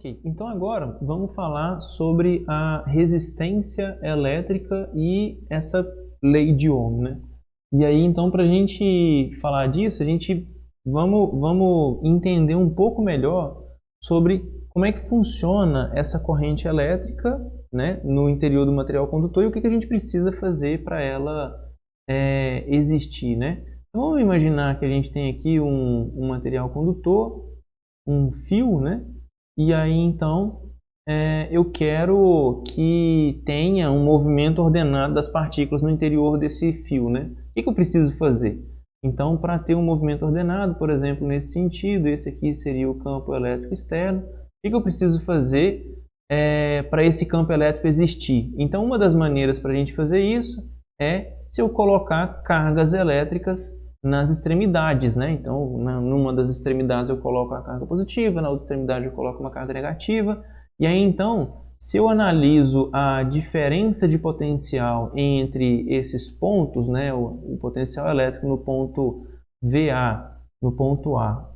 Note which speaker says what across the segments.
Speaker 1: Ok, então agora vamos falar sobre a resistência elétrica e essa lei de Ohm, né? E aí, então, para a gente falar disso, vamos entender um pouco melhor sobre como é que funciona essa corrente elétrica, né, no interior do material condutor e o que a gente precisa fazer para ela existir, né? Então, vamos imaginar que a gente tem aqui um material condutor, um fio, né? E aí, então, eu quero que tenha um movimento ordenado das partículas no interior desse fio, né? O que eu preciso fazer? Então, para ter um movimento ordenado, por exemplo, nesse sentido, esse aqui seria o campo elétrico externo. O que eu preciso fazer para esse campo elétrico existir? Então, uma das maneiras para a gente fazer isso é se eu colocar cargas elétricas nas extremidades, né? Então, numa das extremidades eu coloco a carga positiva, na outra extremidade eu coloco uma carga negativa. E aí, então, se eu analiso a diferença de potencial entre esses pontos, né? O potencial elétrico no ponto VA, no ponto A,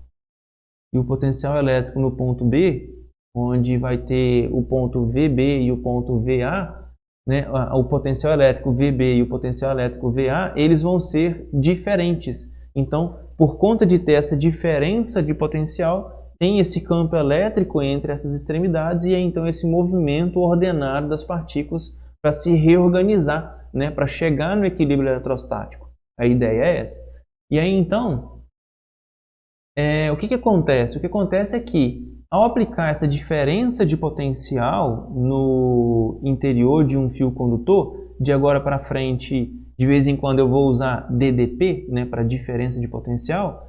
Speaker 1: e o potencial elétrico no ponto B, onde vai ter o ponto VB e o ponto VA, né, o potencial elétrico VB e o potencial elétrico VA, eles vão ser diferentes. Então, por conta de ter essa diferença de potencial, tem esse campo elétrico entre essas extremidades e é então esse movimento ordenado das partículas para se reorganizar, né, para chegar no equilíbrio eletrostático. A ideia é essa. E aí, então, o que acontece? O que acontece é que, ao aplicar essa diferença de potencial no interior de um fio condutor, de agora para frente, de vez em quando eu vou usar DDP, né, para diferença de potencial,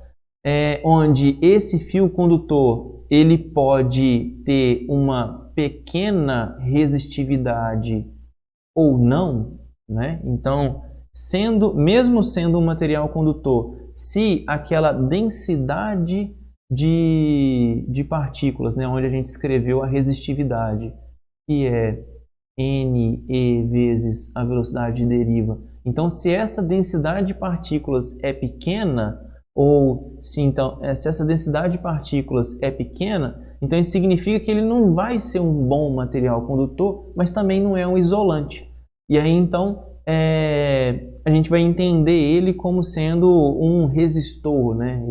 Speaker 1: onde esse fio condutor ele pode ter uma pequena resistividade ou não, né? Então, mesmo sendo um material condutor, se aquela densidade de partículas, né, onde a gente escreveu a resistividade, que é NE vezes a velocidade de deriva. Então, se essa densidade de partículas é pequena, ou se essa densidade de partículas é pequena, então isso significa que ele não vai ser um bom material condutor, mas também não é um isolante. E aí, então, a gente vai entender ele como sendo um resistor, né?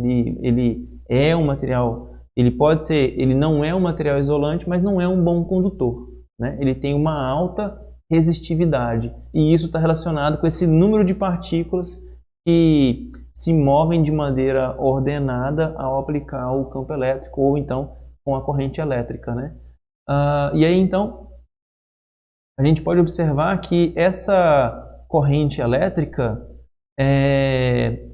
Speaker 1: Ele é um material, ele não é um material isolante, mas não é um bom condutor, né? Ele tem uma alta resistividade e isso está relacionado com esse número de partículas que se movem de maneira ordenada ao aplicar o campo elétrico ou então com a corrente elétrica, né? E aí então a gente pode observar que essa corrente elétrica,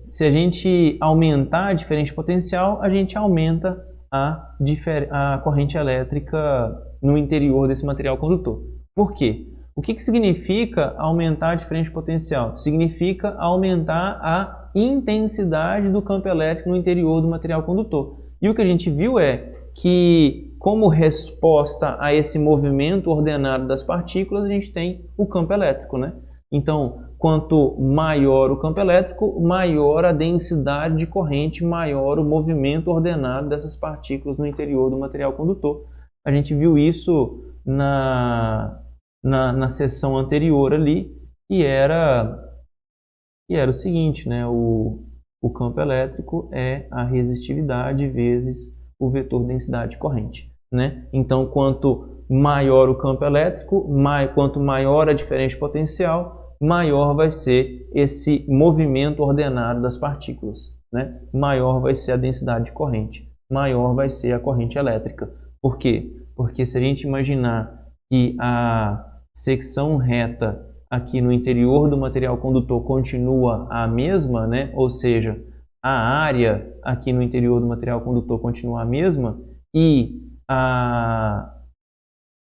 Speaker 1: se a gente aumentar a diferença de potencial, a gente aumenta a corrente elétrica no interior desse material condutor. Por quê? O que significa aumentar a diferença de potencial? Significa aumentar a intensidade do campo elétrico no interior do material condutor. E o que a gente viu é que, como resposta a esse movimento ordenado das partículas, a gente tem o campo elétrico, né? Então, quanto maior o campo elétrico, maior a densidade de corrente, maior o movimento ordenado dessas partículas no interior do material condutor. A gente viu isso na seção anterior ali, que era o seguinte, né? O campo elétrico é a resistividade vezes o vetor densidade de corrente, né? Então, quanto maior o campo elétrico, quanto maior a diferença de potencial, maior vai ser esse movimento ordenado das partículas, né? Maior vai ser a densidade de corrente, maior vai ser a corrente elétrica. Por quê? Porque se a gente imaginar que a secção reta aqui no interior do material condutor continua a mesma, né? Ou seja, a área aqui no interior do material condutor continua a mesma e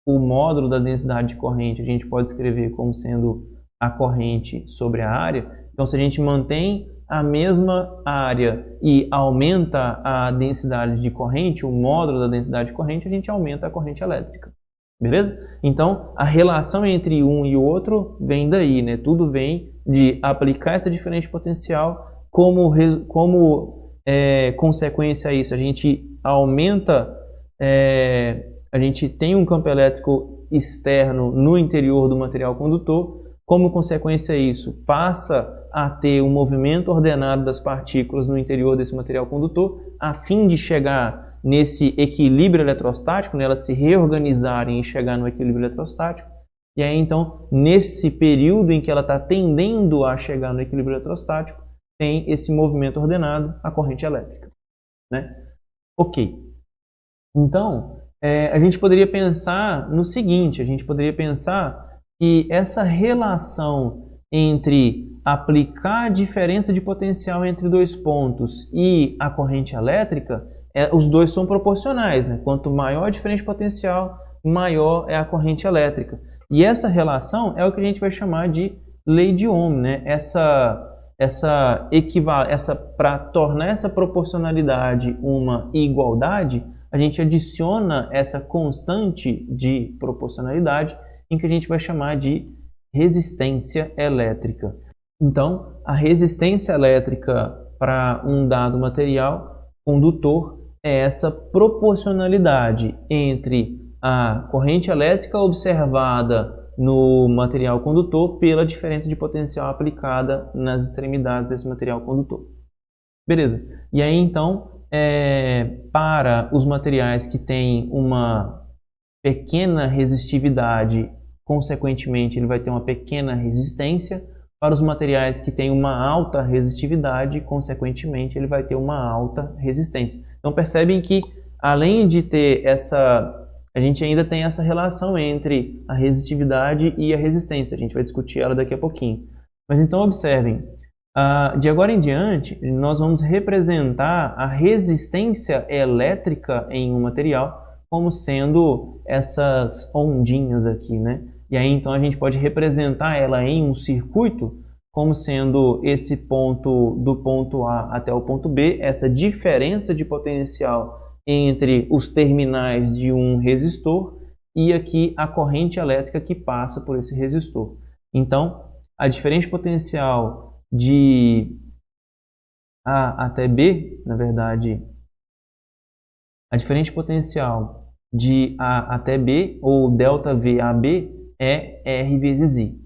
Speaker 1: o módulo da densidade de corrente a gente pode escrever como sendo a corrente sobre a área. Então, se a gente mantém a mesma área e aumenta a densidade de corrente, o módulo da densidade de corrente, a gente aumenta a corrente elétrica. Beleza? Então, a relação entre um e o outro vem daí, né? Tudo vem de aplicar essa diferença de potencial, como consequência a isso, a gente aumenta a gente tem um campo elétrico externo no interior do material condutor. Como consequência disso, passa a ter um movimento ordenado das partículas no interior desse material condutor, a fim de chegar nesse equilíbrio eletrostático, né, elas se reorganizarem e chegar no equilíbrio eletrostático. E aí, então, nesse período em que ela está tendendo a chegar no equilíbrio eletrostático, tem esse movimento ordenado, a corrente elétrica, né? Ok. Então, a gente poderia pensar no seguinte, a gente poderia pensar que essa relação entre aplicar a diferença de potencial entre dois pontos e a corrente elétrica, os dois são proporcionais, né? Quanto maior a diferença de potencial, maior é a corrente elétrica. E essa relação é o que a gente vai chamar de lei de Ohm, né? Para tornar essa proporcionalidade uma igualdade, a gente adiciona essa constante de proporcionalidade em que a gente vai chamar de resistência elétrica. Então, a resistência elétrica para um dado material condutor é essa proporcionalidade entre a corrente elétrica observada no material condutor pela diferença de potencial aplicada nas extremidades desse material condutor. Beleza. E aí, então, para os materiais que têm uma pequena resistividade, consequentemente, ele vai ter uma pequena resistência. Para os materiais que têm uma alta resistividade, consequentemente, ele vai ter uma alta resistência. Então, percebem que, além de ter a gente ainda tem essa relação entre a resistividade e a resistência. A gente vai discutir ela daqui a pouquinho. Mas então, observem. De agora em diante, nós vamos representar a resistência elétrica em um material como sendo essas ondinhas aqui, né? E aí, então, a gente pode representar ela em um circuito como sendo esse ponto do ponto A até o ponto B, essa diferença de potencial entre os terminais de um resistor e aqui a corrente elétrica que passa por esse resistor. Então, a diferença de potencial de A até B, na verdade, a diferença de potencial de A até B, ou ΔV a B, é R vezes I,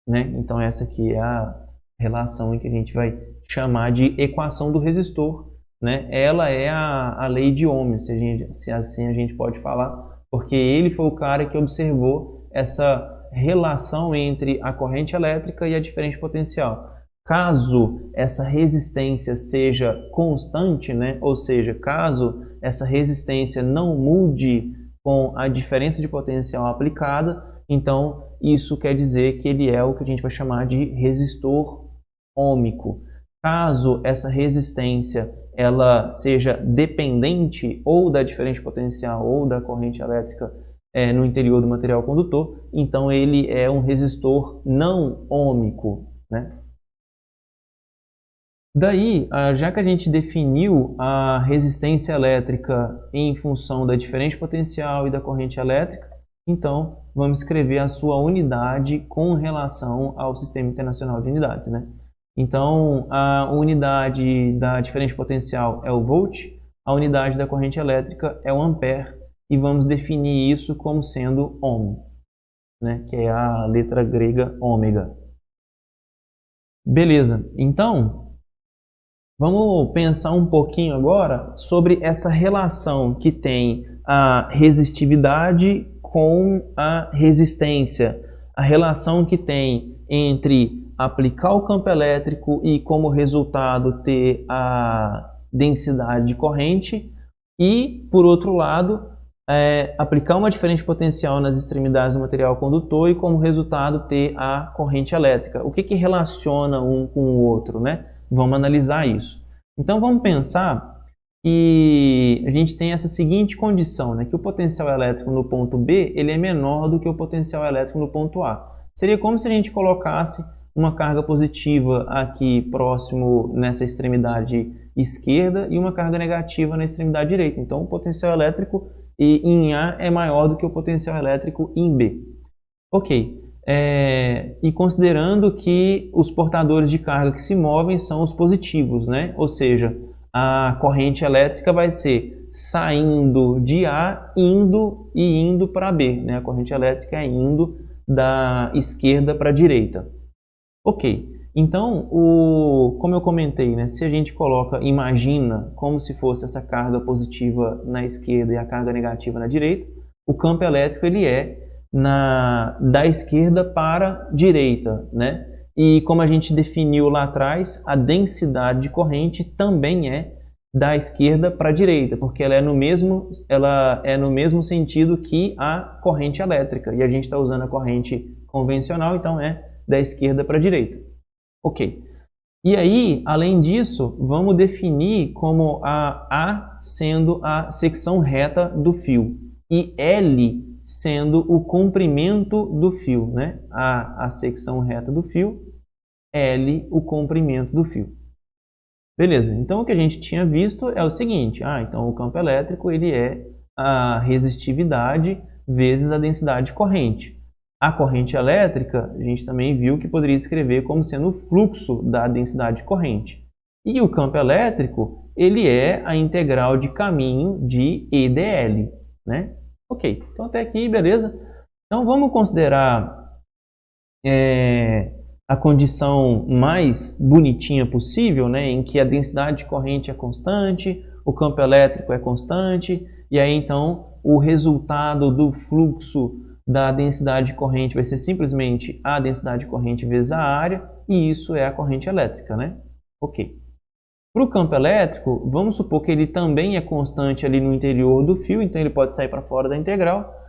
Speaker 1: né? Então essa aqui é a relação em que a gente vai chamar de equação do resistor, né? Ela é a lei de Ohm, se assim a gente pode falar, porque ele foi o cara que observou essa relação entre a corrente elétrica e a diferença de potencial. Caso essa resistência seja constante, né? Ou seja, caso essa resistência não mude com a diferença de potencial aplicada, então isso quer dizer que ele é o que a gente vai chamar de resistor ôhmico. Caso essa resistência ela seja dependente ou da diferença de potencial ou da corrente elétrica no interior do material condutor, então ele é um resistor não ôhmico, né? Daí, já que a gente definiu a resistência elétrica em função da diferença de potencial e da corrente elétrica, então vamos escrever a sua unidade com relação ao Sistema Internacional de Unidades, né? Então, a unidade da diferença de potencial é o volt, a unidade da corrente elétrica é o ampere, e vamos definir isso como sendo ohm, né? Que é a letra grega ômega. Beleza, então vamos pensar um pouquinho agora sobre essa relação que tem a resistividade com a resistência, a relação que tem entre aplicar o campo elétrico e, como resultado, ter a densidade de corrente e, por outro lado, aplicar uma diferença de potencial nas extremidades do material condutor e, como resultado, ter a corrente elétrica. O que relaciona um com o outro, né? Vamos analisar isso. Então, vamos pensar que a gente tem essa seguinte condição, né? Que o potencial elétrico no ponto B ele é menor do que o potencial elétrico no ponto A. Seria como se a gente colocasse uma carga positiva aqui próximo nessa extremidade esquerda e uma carga negativa na extremidade direita. Então, o potencial elétrico em A é maior do que o potencial elétrico em B. Ok. E considerando que os portadores de carga que se movem são os positivos, né? Ou seja, a corrente elétrica vai ser saindo de A, indo para B, né? A corrente elétrica é indo da esquerda para a direita. Ok, então, como eu comentei, né? Se a gente imagina como se fosse essa carga positiva na esquerda e a carga negativa na direita, o campo elétrico ele é da esquerda para a direita, né? E como a gente definiu lá atrás, a densidade de corrente também é da esquerda para a direita, porque ela é no mesmo sentido que a corrente elétrica. E a gente está usando a corrente convencional, então é da esquerda para a direita. Ok. E aí, além disso, vamos definir como A sendo a secção reta do fio e L sendo o comprimento do fio, né? A secção reta do fio, L o comprimento do fio. Beleza, então o que a gente tinha visto é o seguinte, então o campo elétrico ele é a resistividade vezes a densidade de corrente. A corrente elétrica, a gente também viu que poderia escrever como sendo o fluxo da densidade de corrente. E o campo elétrico, ele é a integral de caminho de EdL, né? Ok, então até aqui, beleza? Então vamos considerar a condição mais bonitinha possível, né, em que a densidade de corrente é constante, o campo elétrico é constante, e aí então o resultado do fluxo da densidade de corrente vai ser simplesmente a densidade de corrente vezes a área, e isso é a corrente elétrica, né? Ok. Para o campo elétrico, vamos supor que ele também é constante ali no interior do fio, então ele pode sair para fora da integral.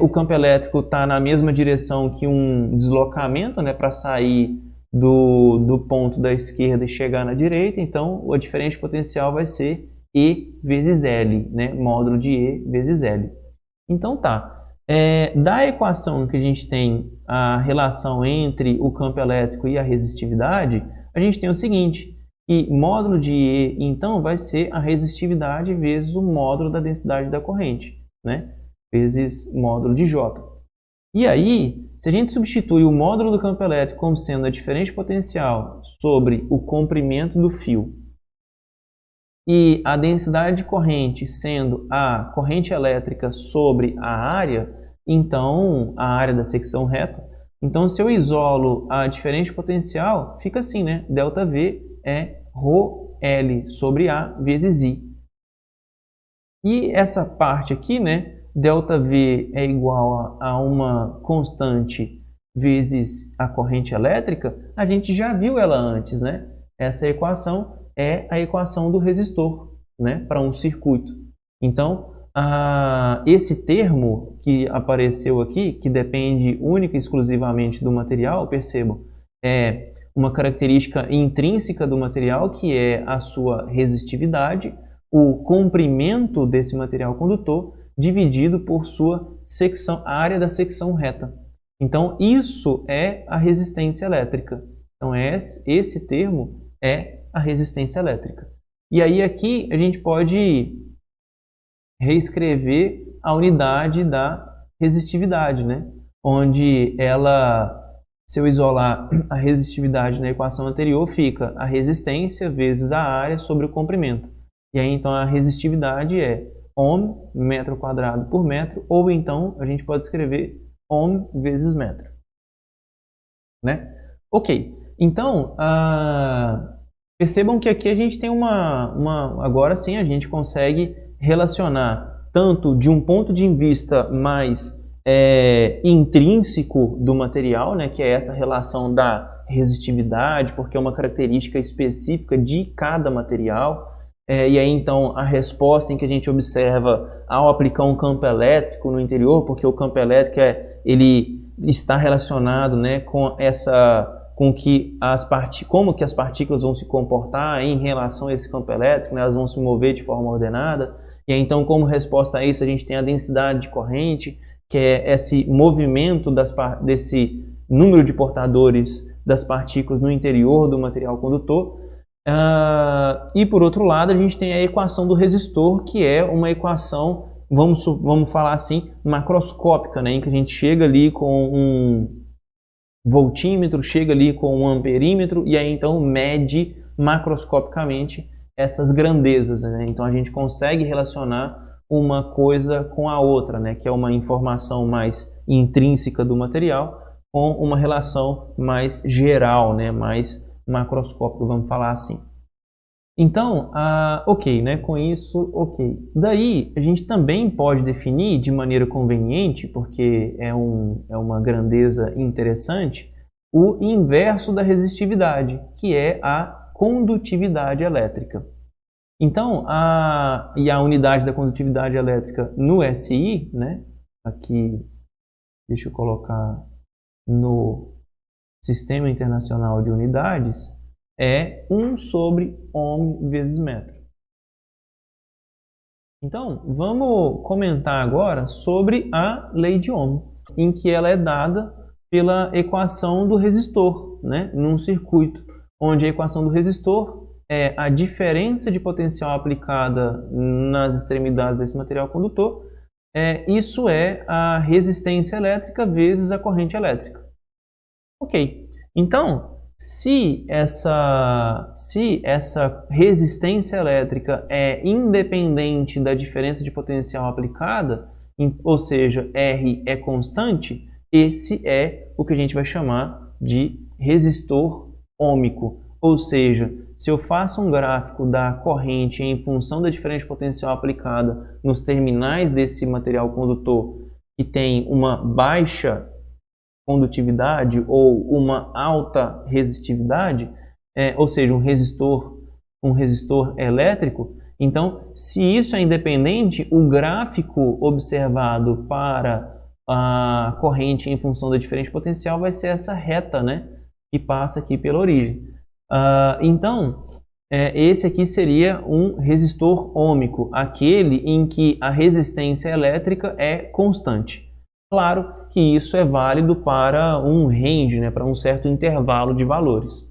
Speaker 1: O campo elétrico está na mesma direção que um deslocamento, né, para sair do ponto da esquerda e chegar na direita, então a diferença de potencial vai ser E vezes L, né, módulo de E vezes L. Então tá, da equação que a gente tem a relação entre o campo elétrico e a resistividade, a gente tem o seguinte, que módulo de E então vai ser a resistividade vezes o módulo da densidade da corrente, né? Vezes módulo de J. E aí, se a gente substitui o módulo do campo elétrico como sendo a diferença de potencial sobre o comprimento do fio e a densidade de corrente sendo a corrente elétrica sobre a área, então a área da secção reta, então se eu isolo a diferença de potencial, fica assim, né? ΔV é ρL sobre A vezes I. E essa parte aqui, né? ΔV é igual a uma constante vezes a corrente elétrica, a gente já viu ela antes, né? Essa equação é a equação do resistor, né? Para um circuito. Então, esse termo que apareceu aqui, que depende única e exclusivamente do material, percebam, é uma característica intrínseca do material, que é a sua resistividade, o comprimento desse material condutor, dividido por sua secção, a área da secção reta. Então, isso é a resistência elétrica. Então, esse termo é a resistência elétrica. E aí aqui a gente pode reescrever a unidade da resistividade, né? Onde se eu isolar a resistividade na equação anterior, fica a resistência vezes a área sobre o comprimento. E aí então a resistividade é ohm metro quadrado por metro, ou então a gente pode escrever ohm vezes metro, né? Ok, então percebam que aqui a gente tem agora sim a gente consegue relacionar tanto de um ponto de vista mais intrínseco do material, né, que é essa relação da resistividade, porque é uma característica específica de cada material. E aí então a resposta em que a gente observa ao aplicar um campo elétrico no interior, porque o campo elétrico ele está relacionado, né, com como que as partículas vão se comportar em relação a esse campo elétrico, né, elas vão se mover de forma ordenada. E aí então, como resposta a isso, a gente tem a densidade de corrente, que é esse movimento desse número de portadores das partículas no interior do material condutor. E por outro lado, a gente tem a equação do resistor, que é uma equação, vamos falar assim, macroscópica, né, em que a gente chega ali com um voltímetro, chega ali com um amperímetro e aí então mede macroscopicamente essas grandezas, né? Então a gente consegue relacionar uma coisa com a outra, né? Que é uma informação mais intrínseca do material com uma relação mais geral, né? Mais macroscópica, vamos falar assim. Então, ok, né? Com isso, ok. Daí, a gente também pode definir de maneira conveniente, porque é uma grandeza interessante, o inverso da resistividade, que é a condutividade elétrica. Então, a unidade da condutividade elétrica no SI, né? Aqui, deixa eu colocar no Sistema Internacional de Unidades, é 1 sobre ohm vezes metro. Então, vamos comentar agora sobre a lei de Ohm, em que ela é dada pela equação do resistor, né, num circuito, onde a equação do resistor é a diferença de potencial aplicada nas extremidades desse material condutor, isso é a resistência elétrica vezes a corrente elétrica. Ok, então, se essa resistência elétrica é independente da diferença de potencial aplicada, ou seja, R é constante, esse é o que a gente vai chamar de resistor ôhmico. Ou seja, se eu faço um gráfico da corrente em função da diferença de potencial aplicada nos terminais desse material condutor que tem uma baixa condutividade ou uma alta resistividade, ou seja, um resistor elétrico, então, se isso é independente, o gráfico observado para a corrente em função da diferença de potencial vai ser essa reta, né, que passa aqui pela origem. Então, esse aqui seria um resistor ôhmico, aquele em que a resistência elétrica é constante. Claro que isso é válido para um range, né, para um certo intervalo de valores.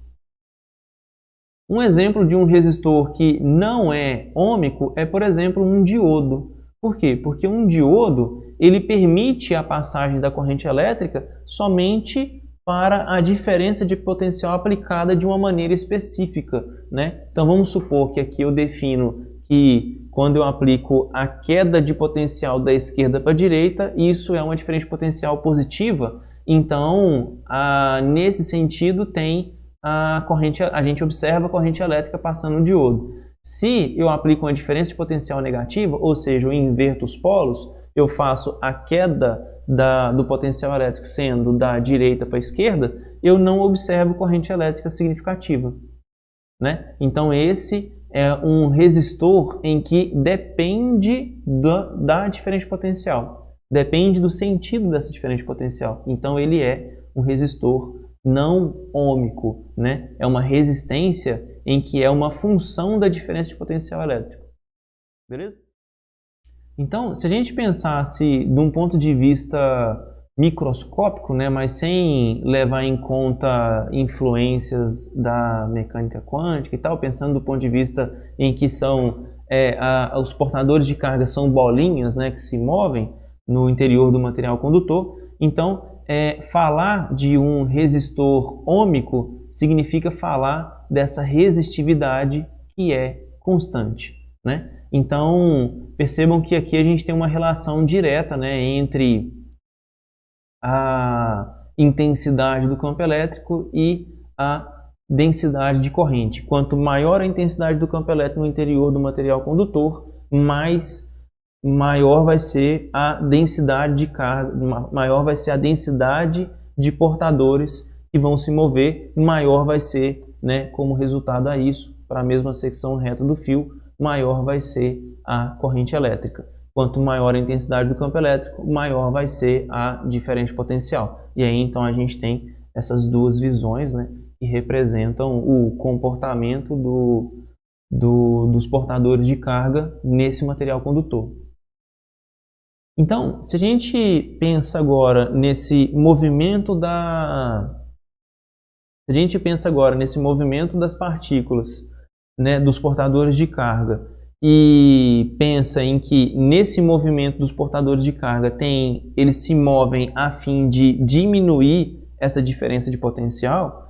Speaker 1: Um exemplo de um resistor que não é ôhmico é, por exemplo, um diodo. Por quê? Porque um diodo ele permite a passagem da corrente elétrica somente para a diferença de potencial aplicada de uma maneira específica, né? Então vamos supor que aqui eu defino que quando eu aplico a queda de potencial da esquerda para a direita, isso é uma diferença de potencial positiva. Então, nesse sentido, tem a gente observa a corrente elétrica passando no diodo. Se eu aplico uma diferença de potencial negativa, ou seja, eu inverto os polos, eu faço a queda do potencial elétrico sendo da direita para a esquerda, eu não observo corrente elétrica significativa, né? Então, esse é um resistor em que depende da diferença de potencial, depende do sentido dessa diferença de potencial. Então, ele é um resistor não ôhmico, né? É uma resistência em que é uma função da diferença de potencial elétrico. Beleza? Então, se a gente pensasse de um ponto de vista microscópico, né, mas sem levar em conta influências da mecânica quântica e tal, pensando do ponto de vista em que os portadores de carga são bolinhas, né, que se movem no interior do material condutor, então falar de um resistor ôhmico significa falar dessa resistividade que é constante, né? Então, percebam que aqui a gente tem uma relação direta, né, entre a intensidade do campo elétrico e a densidade de corrente. Quanto maior a intensidade do campo elétrico no interior do material condutor, maior vai ser a densidade de carga, maior vai ser a densidade de portadores que vão se mover, maior vai ser, né, como resultado a isso, para a mesma secção reta do fio, maior vai ser a corrente elétrica. Quanto maior a intensidade do campo elétrico, maior vai ser a diferença de potencial. E aí então a gente tem essas duas visões, né, que representam o comportamento dos portadores de carga nesse material condutor. Então, se a gente pensa agora nesse movimento das partículas, né, dos portadores de carga, e pensa em que nesse movimento dos portadores de carga eles se movem a fim de diminuir essa diferença de potencial,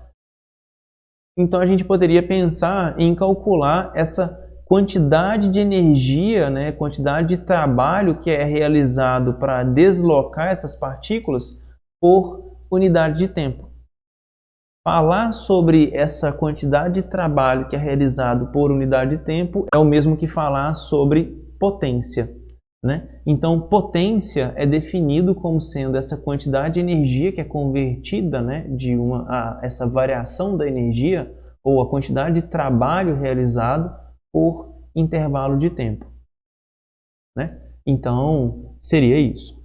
Speaker 1: então a gente poderia pensar em calcular essa quantidade de energia, né, quantidade de trabalho que é realizado para deslocar essas partículas por unidade de tempo. Falar sobre essa quantidade de trabalho que é realizado por unidade de tempo é o mesmo que falar sobre potência, né? Então, potência é definido como sendo essa quantidade de energia que é convertida, né, essa variação da energia ou a quantidade de trabalho realizado por intervalo de tempo, né? Então, seria isso.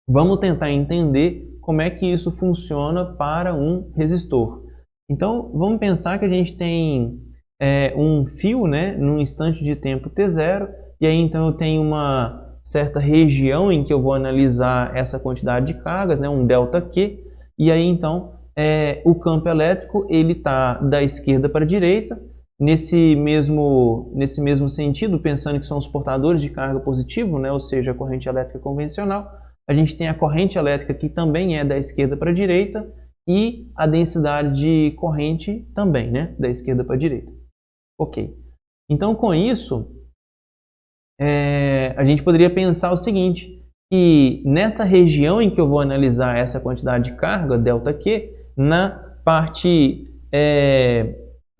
Speaker 1: Vamos tentar entender como é que isso funciona para um resistor. Então, vamos pensar que a gente tem um fio, né, num instante de tempo t0, e aí então eu tenho uma certa região em que eu vou analisar essa quantidade de cargas, né, um ΔQ, e aí então o campo elétrico ele está da esquerda para a direita, nesse mesmo sentido, pensando que são os portadores de carga positivo, né, ou seja, a corrente elétrica convencional. A gente tem a corrente elétrica que também é da esquerda para a direita e a densidade de corrente também, né, da esquerda para a direita. Ok. Então, com isso, a gente poderia pensar o seguinte, que nessa região em que eu vou analisar essa quantidade de carga, ΔQ, na parte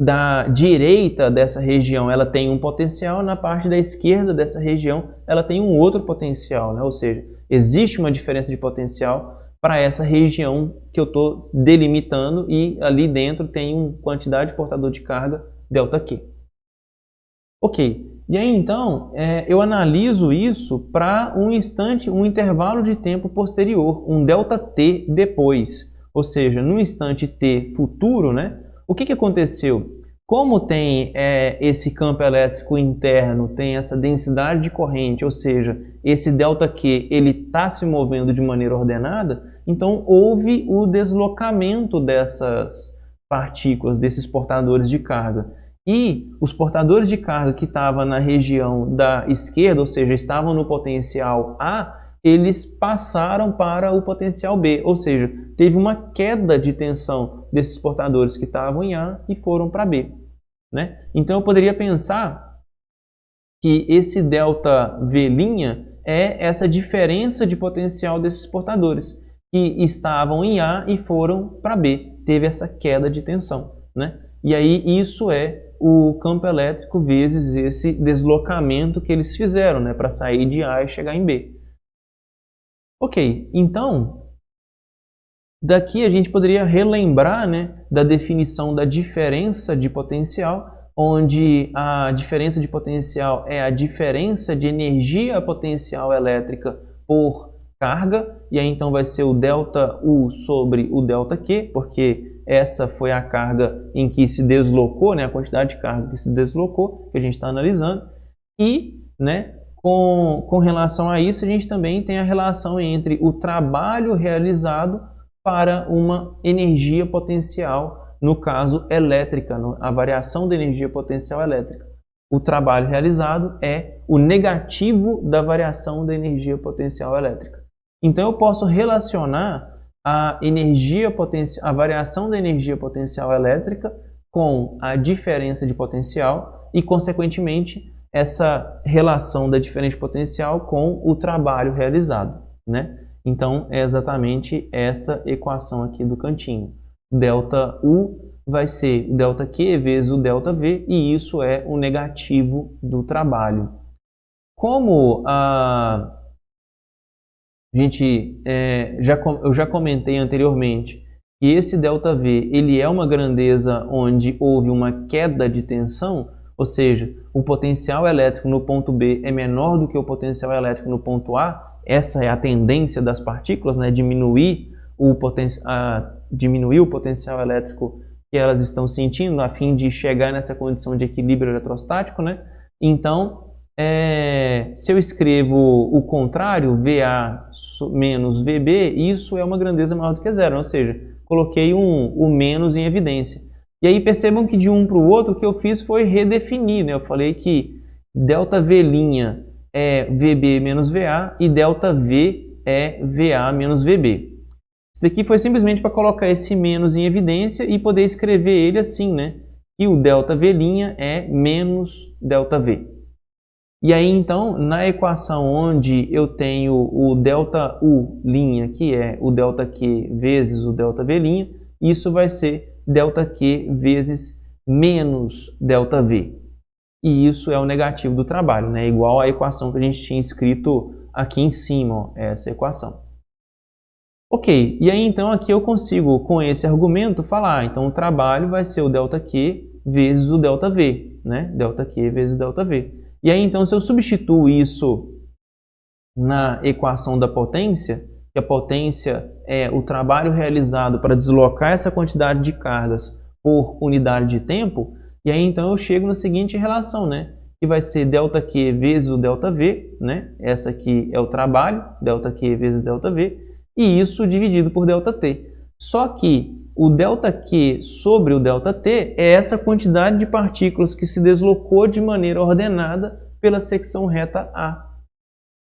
Speaker 1: da direita dessa região ela tem um potencial, na parte da esquerda dessa região ela tem um outro potencial, né? Ou seja, existe uma diferença de potencial para essa região que eu estou delimitando e ali dentro tem uma quantidade de portador de carga ΔQ. Ok, e aí então eu analiso isso para um instante, um intervalo de tempo posterior, um ΔT depois, ou seja, no instante t futuro, né? O que aconteceu? Como tem esse campo elétrico interno, tem essa densidade de corrente, ou seja, esse ΔQ ele está se movendo de maneira ordenada, então houve o deslocamento dessas partículas, desses portadores de carga. E os portadores de carga que estavam na região da esquerda, ou seja, estavam no potencial A, eles passaram para o potencial B, ou seja, teve uma queda de tensão desses portadores que estavam em A e foram para B, né? Então eu poderia pensar que esse ΔV' é essa diferença de potencial desses portadores que estavam em A e foram para B, teve essa queda de tensão, né? E aí isso é o campo elétrico vezes esse deslocamento que eles fizeram, né, para sair de A e chegar em B. Ok, então, daqui a gente poderia relembrar, né, da definição da diferença de potencial, onde a diferença de potencial é a diferença de energia potencial elétrica por carga, e aí então vai ser o ΔU sobre o ΔQ, porque essa foi a carga em que se deslocou, né, a quantidade de carga que se deslocou, que a gente está analisando, e, né, com relação a isso, a gente também tem a relação entre o trabalho realizado para uma energia potencial, no caso elétrica, a variação da energia potencial elétrica. O trabalho realizado é o negativo da variação da energia potencial elétrica. Então eu posso relacionar a variação da energia potencial elétrica com a diferença de potencial e, consequentemente, essa relação da diferença de potencial com o trabalho realizado, né? Então, é exatamente essa equação aqui do cantinho. ΔU vai ser o ΔQ vezes o ΔV, e isso é o negativo do trabalho. Como eu já comentei anteriormente que esse ΔV ele é uma grandeza onde houve uma queda de tensão, ou seja, o potencial elétrico no ponto B é menor do que o potencial elétrico no ponto A. Essa é a tendência das partículas, né? Diminuir o potencial elétrico que elas estão sentindo a fim de chegar nessa condição de equilíbrio eletrostático, né? Então, se eu escrevo o contrário, VA menos VB, isso é uma grandeza maior do que zero, ou seja, coloquei o menos em evidência. E aí percebam que de um para o outro o que eu fiz foi redefinir, né? Eu falei que ΔV' é VB menos VA e ΔV é VA menos VB. Isso aqui foi simplesmente para colocar esse menos em evidência e poder escrever ele assim, né? que o ΔV' é menos ΔV. E aí, então, na equação onde eu tenho o ΔU', que é o ΔQ vezes o ΔV', isso vai ser ΔQ vezes menos ΔV. E isso é o negativo do trabalho, né? Igual à equação que a gente tinha escrito aqui em cima, ó, essa equação. Ok, e aí então aqui eu consigo, com esse argumento, falar, então o trabalho vai ser o ΔQ vezes o ΔV, né? ΔQ vezes ΔV. E aí então se eu substituo isso na equação da potência, que a potência é o trabalho realizado para deslocar essa quantidade de cargas por unidade de tempo, e aí então eu chego na seguinte relação, né? Que vai ser ΔQ vezes o ΔV, né? Essa aqui é o trabalho, ΔQ vezes ΔV, e isso dividido por ΔT. Só que o ΔQ sobre o ΔT é essa quantidade de partículas que se deslocou de maneira ordenada pela secção reta A,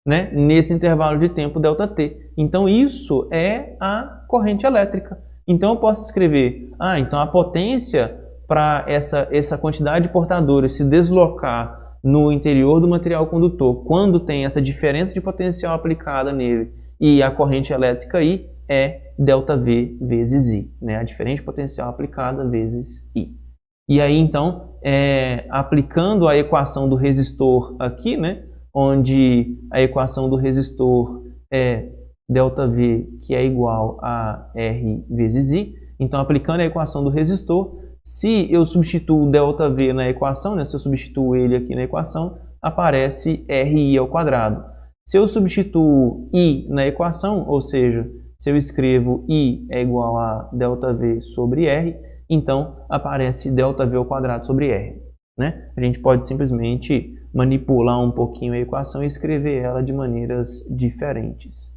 Speaker 1: né? Nesse intervalo de tempo ΔT. Então isso é a corrente elétrica. Então eu posso escrever, então a potência para essa quantidade de portadores se deslocar no interior do material condutor, quando tem essa diferença de potencial aplicada nele e a corrente elétrica I, é ΔV vezes I, né? A diferença de potencial aplicada vezes I. E aí, então, aplicando a equação do resistor aqui, né? Onde a equação do resistor é ΔV, que é igual a R vezes I. Então, aplicando a equação do resistor, se eu substituo o ΔV na equação, né? Se eu substituo ele aqui na equação, aparece RI ao quadrado. Se eu substituo I na equação, ou seja, se eu escrevo I é igual a ΔV sobre R, então aparece ΔV ao quadrado sobre R, né? A gente pode simplesmente manipular um pouquinho a equação e escrever ela de maneiras diferentes.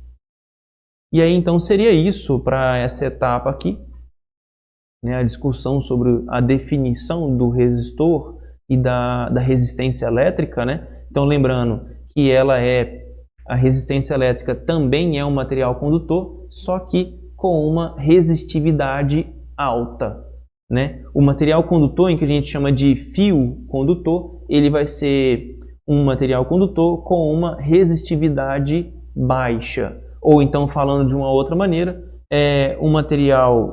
Speaker 1: E aí então seria isso para essa etapa aqui, né? A discussão sobre a definição do resistor e da resistência elétrica, né? Então lembrando que a resistência elétrica também é um material condutor, só que com uma resistividade alta, né? O material condutor, em que a gente chama de fio condutor, ele vai ser um material condutor com uma resistividade baixa. Ou então, falando de uma outra maneira,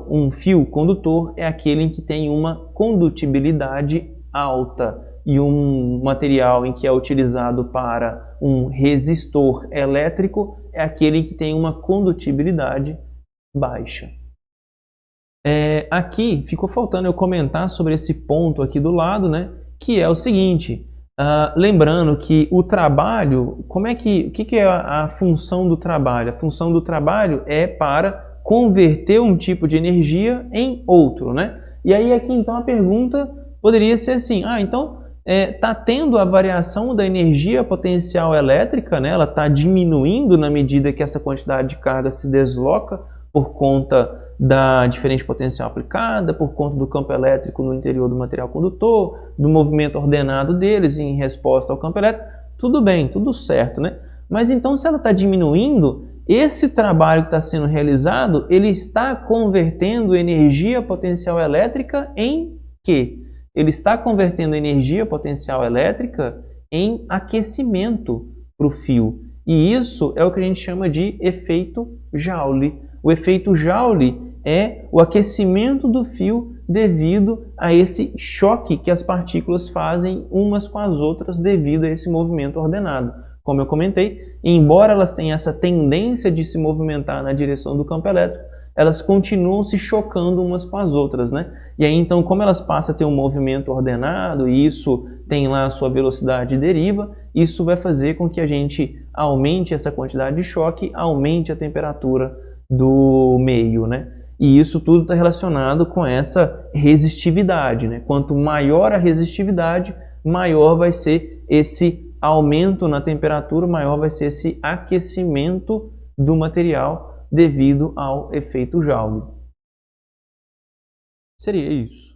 Speaker 1: um fio condutor é aquele em que tem uma condutibilidade alta. E um material em que é utilizado para um resistor elétrico é aquele que tem uma condutibilidade baixa. Aqui ficou faltando eu comentar sobre esse ponto aqui do lado, né? Que é o seguinte, lembrando que o trabalho, o que é a função do trabalho? A função do trabalho é para converter um tipo de energia em outro, né? E aí aqui então a pergunta poderia ser assim, então está tendo a variação da energia potencial elétrica, né? Ela está diminuindo na medida que essa quantidade de carga se desloca por conta da diferente potencial aplicada, por conta do campo elétrico no interior do material condutor, do movimento ordenado deles em resposta ao campo elétrico. Tudo bem, tudo certo, né? Mas então se ela está diminuindo, esse trabalho que está sendo realizado, ele está convertendo energia potencial elétrica em quê? Ele está convertendo energia potencial elétrica em aquecimento para o fio. E isso é o que a gente chama de efeito Joule. O efeito Joule é o aquecimento do fio devido a esse choque que as partículas fazem umas com as outras devido a esse movimento ordenado. Como eu comentei, embora elas tenham essa tendência de se movimentar na direção do campo elétrico, elas continuam se chocando umas com as outras, né? E aí, então, como elas passam a ter um movimento ordenado e isso tem lá a sua velocidade deriva, isso vai fazer com que a gente aumente essa quantidade de choque, aumente a temperatura do meio, né? E isso tudo está relacionado com essa resistividade, né? Quanto maior a resistividade, maior vai ser esse aumento na temperatura, maior vai ser esse aquecimento do material devido ao efeito Joule. Seria isso.